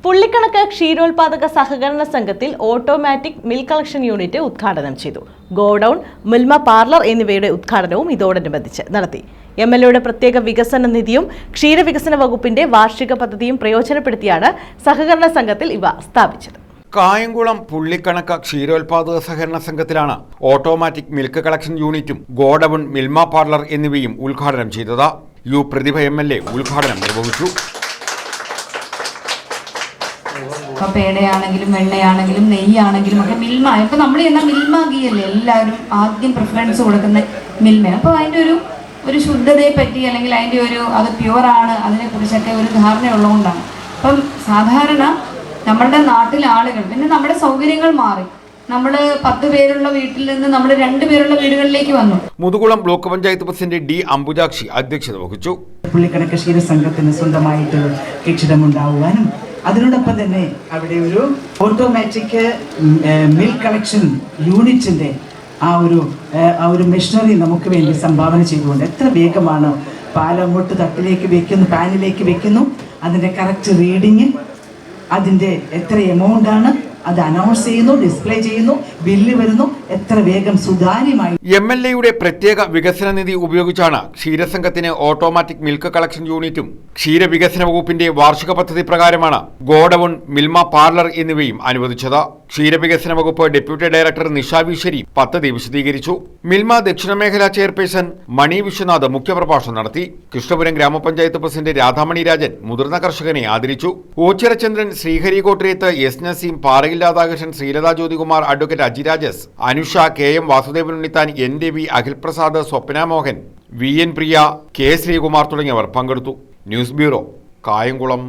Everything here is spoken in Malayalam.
പുള്ളിക്കണക്ക് ക്ഷീരോത്പാദക സഹകരണ സംഘത്തിൽ ഓട്ടോമാറ്റിക് മിൽക്ക് കളക്ഷൻ യൂണിറ്റ് ഉദ്ഘാടനം ചെയ്തു. ഗോഡൌൺ, മിൽമ പാർലർ എന്നിവയുടെ ഉദ്ഘാടനവും ഇതോടനുബന്ധിച്ച് നടത്തി. MLAയുടെ പ്രത്യേക വികസന നിധിയും ക്ഷീരവികസന വകുപ്പിന്റെ വാർഷിക പദ്ധതിയും പ്രയോജനപ്പെടുത്തിയാണ് സഹകരണ സംഘത്തിൽ ഇവ സ്ഥാപിച്ചത്. കായംകുളം പുള്ളിക്കണക്ക് ക്ഷീരോത്പാദക സഹകരണ സംഘത്തിലാണ് ഓട്ടോമാറ്റിക് മിൽക്ക് കളക്ഷൻ യൂണിറ്റും ഗോഡൌൺ, മിൽമ പാർലർ എന്നിവയും ഉദ്ഘാടനം ചെയ്തത്. യു പ്രതിഭ MLA ഉദ്ഘാടനം നിർവഹിച്ചു. പേടയാണെങ്കിലും വെണ്ണയാണെങ്കിലും നെയ്യാണെങ്കിലും ഒക്കെ മിൽമ. ഇപ്പൊ നമ്മൾ ചെയ്യുന്ന മിൽമ ഗീ അല്ലേ എല്ലാവരും ആദ്യം പ്രിഫറൻസ് കൊടുക്കുന്ന മിൽമയാണ്. അപ്പോൾ അതിൻ്റെ ഒരു ശുദ്ധതയെ പറ്റി അല്ലെങ്കിൽ അതിൻ്റെ അത് പ്യുവറാണ് അതിനെക്കുറിച്ചൊക്കെ ഒരു ധാരണ ഉള്ളതുകൊണ്ടാണ്. അപ്പം സാധാരണ നമ്മളുടെ നാട്ടിലെ ആളുകൾ പിന്നെ നമ്മുടെ സൗകര്യങ്ങൾ മാറി. നമ്മൾ 10 പേരുള്ള വീട്ടിൽ നിന്ന് നമ്മൾ 2 പേരുള്ള വീടുകളിലേക്ക് വന്നു. Muthukulam block panchayat president D. Ambujakshi അധ്യക്ഷത വഹിച്ചു. പുള്ളിക്കണക്ക് ക്ഷീരസംഘത്തിന് സ്വന്തമായിട്ട് കെട്ടിടമുണ്ടാവുവാനും അതിനോടൊപ്പം തന്നെ അവിടെ ഒരു ഓട്ടോമാറ്റിക് മിൽക്ക് കളക്ഷൻ യൂണിറ്റിന്റെ ആ ഒരു മെഷീനറി നമുക്ക് വേണ്ടി സംഭാവന ചെയ്തുകൊണ്ട് എത്ര വേഗമാണ് പാലങ്ങോട്ട് തട്ടിലേക്ക് വെക്കുന്നു, പാനിലേക്ക് വെക്കുന്നു, അതിന്റെ കറക്റ്റ് റീഡിങ്, അതിന്റെ എത്ര എമൗണ്ട് ആണ്, അത് അനൗൺസ് ചെയ്യുന്നു, ഡിസ്പ്ലേ ചെയ്യുന്നു, ബില്ല് വരുന്നു, എത്ര വേഗം സുതാര്യമായി. MLAയുടെ പ്രത്യേക വികസന നിധി ഉപയോഗിച്ചാണ് ക്ഷീരസംഘത്തിന് ഓട്ടോമാറ്റിക് മിൽക്ക് കളക്ഷൻ യൂണിറ്റും ക്ഷീരവികസന വകുപ്പിന്റെ വാർഷിക പദ്ധതി പ്രകാരമാണ് ഗോഡൌൺ, മിൽമ പാർലർ എന്നിവയും അനുവദിച്ചത്. ക്ഷീരവികസന വകുപ്പ് ഡെപ്യൂട്ടി ഡയറക്ടർ നിഷ വിശ്വരി പദ്ധതി വിശദീകരിച്ചു. മിൽമ ദക്ഷിണ മേഖലാ ചെയർപേഴ്സൺ മണി വിശ്വനാഥ് മുഖ്യപ്രഭാഷണം നടത്തി. കൃഷ്ണപുരം ഗ്രാമപഞ്ചായത്ത് പ്രസിഡന്റ് രാധാമണി രാജൻ മുതിർന്ന കർഷകനെ ആദരിച്ചു. ഓച്ചിറചന്ദ്രൻ, ശ്രീഹരി കോട്ടരേത്ത്, S. നസീം, പാറയിൽ രാധാകൃഷ്ണൻ, ശ്രീലത ജ്യോതികുമാർ, അഡ്വക്കേറ്റ് അജിരാജസ്, Anusha, KM Vasudevan Unnithan, NDV, Akhil Prasad, Swapna Mohan, VN Priya, K. Sreekumar തുടങ്ങിയവർ പങ്കെടുത്തു. News bureau, Kayamkulam.